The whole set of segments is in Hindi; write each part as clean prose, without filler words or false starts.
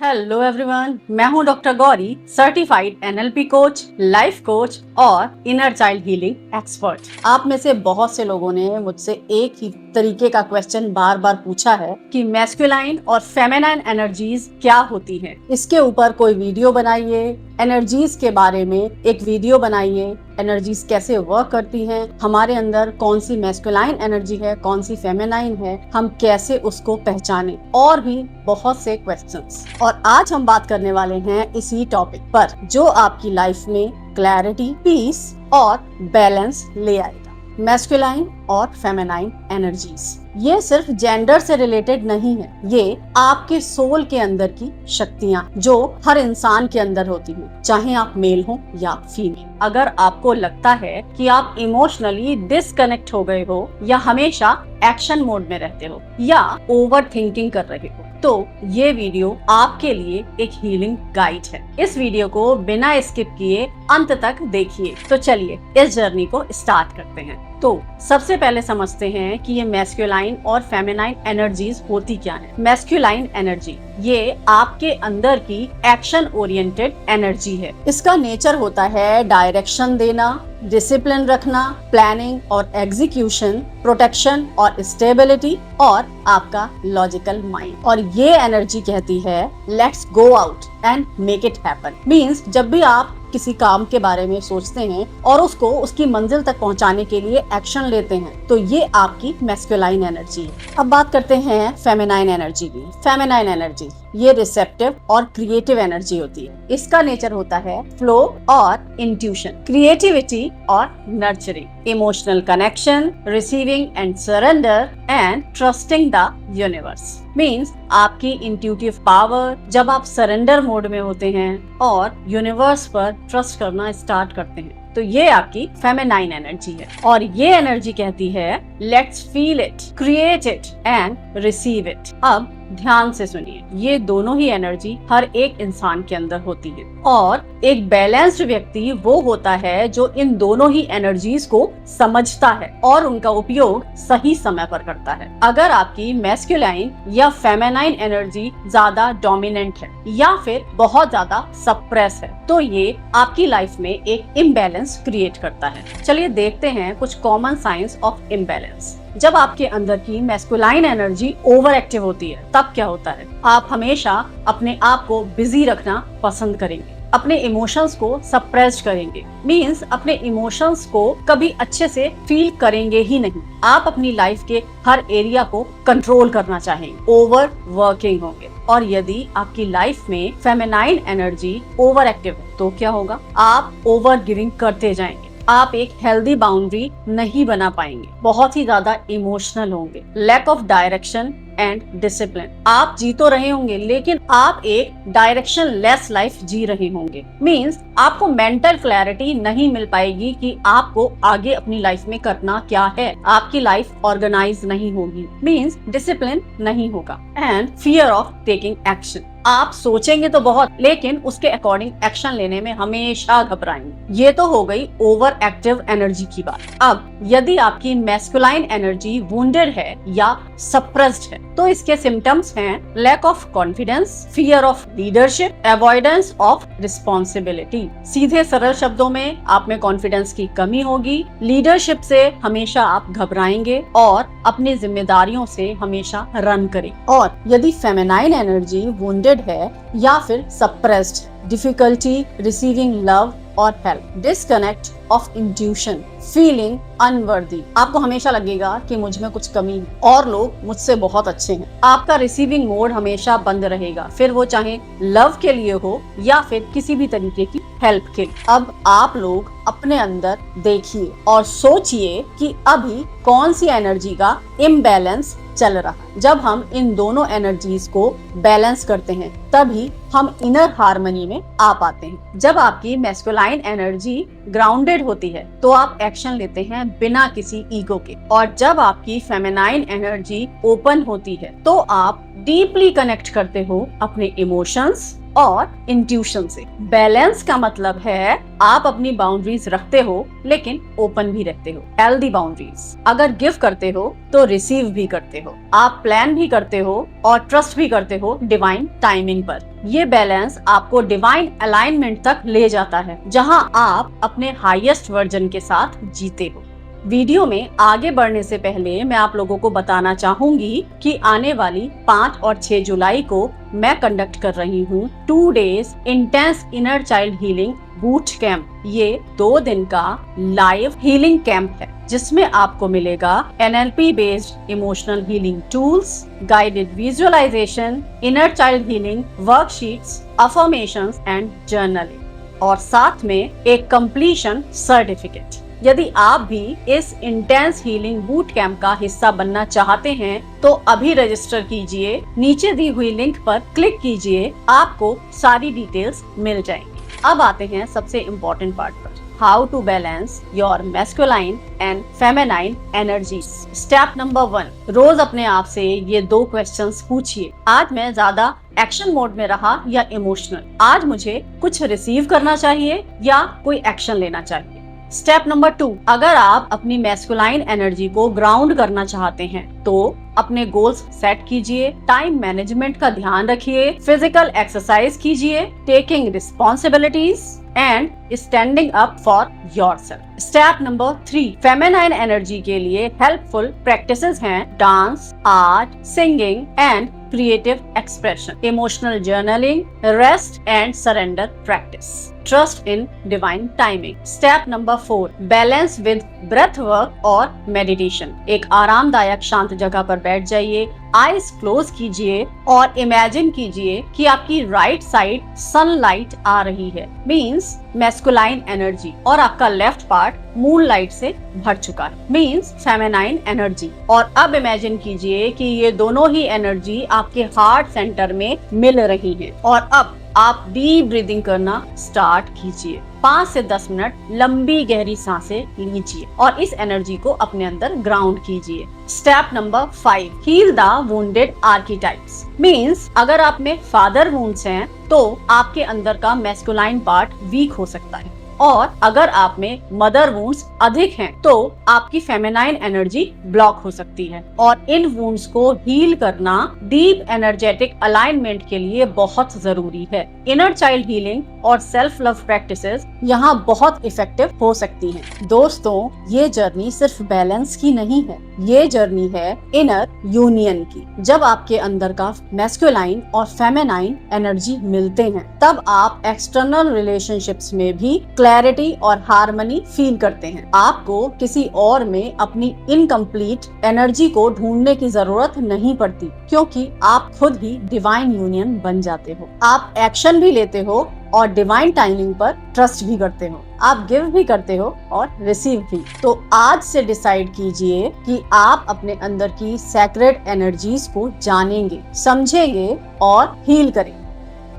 हेलो एवरीवन, मैं हूं doctor Gauri, certified NLP coach, life coach और इनर चाइल्ड हीलिंग एक्सपर्ट। आप में से बहुत से लोगों ने मुझसे एक ही तरीके का क्वेश्चन बार बार पूछा है कि मैस्कुलाइन और फेमिनाइन एनर्जीज क्या होती हैं। इसके ऊपर कोई वीडियो बनाइए, एनर्जीज के बारे में एक वीडियो बनाइए, एनर्जीज कैसे वर्क करती हैं, हमारे अंदर कौन सी मैस्कुलाइन एनर्जी है, कौन सी फेमिनाइन है, हम कैसे उसको पहचानें, और भी बहुत से क्वेश्चंस। और आज हम बात करने वाले हैं इसी टॉपिक पर, जो आपकी लाइफ में क्लैरिटी, पीस और बैलेंस ले आएगा। मैस्कुलाइन और फेमिनाइन एनर्जीज ये सिर्फ जेंडर से रिलेटेड नहीं है, ये आपके सोल के अंदर की शक्तियां जो हर इंसान के अंदर होती हैं, चाहे आप मेल हो या फीमेल। अगर आपको लगता है कि आप इमोशनली डिस्कनेक्ट हो गए हो, या हमेशा एक्शन मोड में रहते हो, या ओवर थिंकिंग कर रहे हो, तो ये वीडियो आपके लिए एक हीलिंग गाइड है। इस वीडियो को बिना स्किप किए अंत तक देखिए। तो चलिए इस जर्नी को स्टार्ट करते हैं। तो सबसे पहले समझते हैं कि ये मैस्कुलाइन और फेमिनाइन एनर्जीज होती क्या है। मैस्कुलाइन एनर्जी ये आपके अंदर की एक्शन ओरिएंटेड एनर्जी है। इसका नेचर होता है डायरेक्शन देना, डिसिप्लिन रखना, प्लानिंग और एग्जीक्यूशन, प्रोटेक्शन और स्टेबिलिटी, और आपका लॉजिकल माइंड। और ये एनर्जी कहती है let's go out and make it happen. Means जब भी आप किसी काम के बारे में सोचते हैं और उसको उसकी मंजिल तक पहुंचाने के लिए एक्शन लेते हैं, तो ये आपकी मैस्कुलाइन एनर्जी है। अब बात करते हैं फेमिनाइन एनर्जी की। फेमिनाइन एनर्जी ये रिसेप्टिव और क्रिएटिव एनर्जी होती है। इसका नेचर होता है फ्लो और इंट्यूशन, क्रिएटिविटी और nurturing, emotional connection, receiving end surrender and trusting the universe. Means आपकी इंट्यूटिव पावर, जब आप सरेंडर मोड में होते हैं और यूनिवर्स पर ट्रस्ट करना स्टार्ट करते हैं, तो ये आपकी फेमिनाइन एनर्जी है। और ये एनर्जी कहती है let's feel it, create it and receive it. अब ध्यान से सुनिए, ये दोनों ही एनर्जी हर एक इंसान के अंदर होती है, और एक बैलेंस्ड व्यक्ति वो होता है जो इन दोनों ही एनर्जीज को समझता है और उनका उपयोग सही समय पर करता है। अगर आपकी मैस्कुलाइन या फेमिनाइन एनर्जी ज्यादा डोमिनेंट है या फिर बहुत ज्यादा सप्रेस है, तो ये आपकी लाइफ में एक इम्बैलेंस क्रिएट करता है। चलिए देखते हैं कुछ कॉमन साइंस ऑफ इम्बैलेंस। जब आपके अंदर की मैस्कुलाइन एनर्जी ओवर एक्टिव होती है, तब क्या होता है? आप हमेशा अपने आप को बिजी रखना पसंद करेंगे, अपने इमोशंस को सप्रेस करेंगे। मीन्स अपने इमोशंस को कभी अच्छे से फील करेंगे ही नहीं। आप अपनी लाइफ के हर एरिया को कंट्रोल करना चाहेंगे, ओवर वर्किंग होंगे। और यदि आपकी लाइफ में फेमिनाइन एनर्जी ओवर एक्टिव है, तो क्या होगा? आप ओवर गिविंग करते जाएंगे, आप एक हेल्दी बाउंड्री नहीं बना पाएंगे, बहुत ही ज्यादा इमोशनल होंगे, lack of direction and discipline. आप जी तो रहे होंगे, लेकिन आप एक डायरेक्शन लेस लाइफ जी रहे होंगे। मीन्स आपको मेंटल क्लैरिटी नहीं मिल पाएगी कि आपको आगे अपनी लाइफ में करना क्या है। आपकी लाइफ ऑर्गेनाइज नहीं होगी, मीन्स डिसिप्लिन नहीं होगा, and fear of taking action. आप सोचेंगे तो बहुत, लेकिन उसके अकॉर्डिंग एक्शन लेने में हमेशा घबराएंगे। ये तो हो गई ओवर एक्टिव एनर्जी की बात। अब यदि आपकी मैस्कुलाइन एनर्जी वुंडेड है या सप्रेस्ड है, तो इसके सिम्टम्स हैं lack of confidence, fear of leadership, avoidance of responsibility. सीधे सरल शब्दों में आप में कॉन्फिडेंस की कमी होगी, लीडरशिप से हमेशा आप घबराएंगे और अपनी जिम्मेदारियों से हमेशा रन करें। और यदि फेमिनाइन एनर्जी वुंडेड है या फिर सप्रेस्ड, डिफिकल्टी रिसीविंग लव और help, disconnect of intuition, feeling unworthy. आपको हमेशा लगेगा कि मुझ में कुछ कमी है और लोग मुझसे बहुत अच्छे हैं। आपका रिसीविंग मोड हमेशा बंद रहेगा, फिर वो चाहे लव के लिए हो या फिर किसी भी तरीके की हेल्प के लिए। अब आप लोग अपने अंदर देखिए और सोचिए कि अभी कौन सी एनर्जी का इम्बैलेंस चल रहा है। जब हम इन दोनों एनर्जीज को बैलेंस करते हैं, तभी हम इनर हार्मनी में आ पाते हैं। जब आपकी मैस्कुलाइन एनर्जी ग्राउंडेड होती है, तो आप एक्शन लेते हैं बिना किसी ईगो के, और जब आपकी फेमिनाइन एनर्जी ओपन होती है, तो आप डीपली कनेक्ट करते हो अपने इमोशंस और इंट्यूशन से। बैलेंस का मतलब है आप अपनी बाउंड्रीज रखते हो लेकिन ओपन भी रखते हो, हेल्दी बाउंड्रीज। अगर गिव करते हो तो रिसीव भी करते हो। आप प्लान भी करते हो और ट्रस्ट भी करते हो डिवाइन टाइमिंग पर। ये बैलेंस आपको डिवाइन अलाइनमेंट तक ले जाता है, जहां आप अपने हाईएस्ट वर्जन के साथ जीते हो। वीडियो में आगे बढ़ने से पहले मैं आप लोगों को बताना चाहूंगी कि आने वाली 5 और 6 जुलाई को मैं कंडक्ट कर रही हूँ 2 days intense inner child healing boot camp. ये 2 दिन का लाइव हीलिंग कैंप है, जिसमें आपको मिलेगा NLP based emotional healing tools, guided visualisation, inner child healing worksheets, affirmations and journaling और साथ में एक कंप्लीशन सर्टिफिकेट। यदि आप भी इस इंटेंस हीलिंग बूट कैंप का हिस्सा बनना चाहते हैं तो अभी रजिस्टर कीजिए। नीचे दी हुई लिंक पर क्लिक कीजिए, आपको सारी डिटेल्स मिल जाएंगी। अब आते हैं सबसे इम्पोर्टेंट पार्ट पर, how to balance your masculine and feminine energies. Step number 1, रोज अपने आप से ये 2 क्वेश्चंस पूछिए। आज मैं ज्यादा एक्शन मोड में रहा या इमोशनल? आज मुझे कुछ रिसीव करना चाहिए या कोई एक्शन लेना चाहिए? स्टेप नंबर 2, अगर आप अपनी मैस्कुलाइन एनर्जी को ग्राउंड करना चाहते हैं तो अपने गोल्स सेट कीजिए, टाइम मैनेजमेंट का ध्यान रखिए, फिजिकल एक्सरसाइज कीजिए, taking responsibilities and standing up for yourself. Step number 3, feminine energy के लिए हेल्पफुल प्रैक्टिसेस हैं dance, art, singing and creative expression, emotional journaling, rest and surrender practice, trust in divine timing. Step number 4, balance with breath work और मेडिटेशन। एक आरामदायक शांत जगह पर बैठ जाइए, आईज क्लोज कीजिए और इमेजिन कीजिए कि आपकी राइट साइड सनलाइट आ रही है, मींस मैस्कुलाइन एनर्जी, और आपका लेफ्ट पार्ट मूनलाइट से भर चुका है, मींस फेमिनाइन एनर्जी। और अब इमेजिन कीजिए कि ये दोनों ही एनर्जी आपके हार्ट सेंटर में मिल रही है। और अब आप डीप ब्रीदिंग करना स्टार्ट कीजिए। 5 से 10 मिनट लंबी गहरी सांसें लीजिए और इस एनर्जी को अपने अंदर ग्राउंड कीजिए। Step number 5, heal the wounded archetypes. Means अगर आप में फादर वुंड्स हैं तो आपके अंदर का मैस्कुलाइन पार्ट वीक हो सकता है, और अगर आप में मदर वुंड्स अधिक हैं तो आपकी फेमिनाइन एनर्जी ब्लॉक हो सकती है। और इन वुंड्स को हील करना डीप एनर्जेटिक अलाइनमेंट के लिए बहुत जरूरी है। इनर चाइल्ड हीलिंग और सेल्फ लव प्रैक्टिसेस यहाँ बहुत इफेक्टिव हो सकती हैं। दोस्तों, ये जर्नी सिर्फ बैलेंस की नहीं है, ये जर्नी है इनर यूनियन की। जब आपके अंदर का मैस्कुलाइन और फेमिनाइन एनर्जी मिलते हैं तब आप एक्सटर्नल रिलेशनशिप्स में भी क्लैरिटी और हार्मनी फील करते हैं। आपको किसी और में अपनी इनकम्प्लीट एनर्जी को ढूंढने की जरूरत नहीं पड़ती, क्योंकि आप खुद ही डिवाइन यूनियन बन जाते हो। आप एक्शन भी लेते हो और डिवाइन टाइमिंग पर ट्रस्ट भी करते हो। आप गिव भी करते हो और रिसीव भी। तो आज से डिसाइड कीजिए कि आप अपने अंदर की सैक्रेड एनर्जीज को जानेंगे, समझेंगे और हील करेंगे।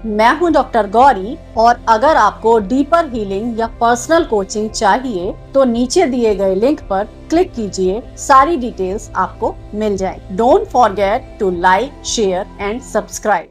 मैं हूं डॉक्टर गौरी, और अगर आपको डीपर हीलिंग या पर्सनल कोचिंग चाहिए तो नीचे दिए गए लिंक पर क्लिक कीजिए, सारी डिटेल्स आपको मिल जाएंगी। Don't forget to like, share and subscribe.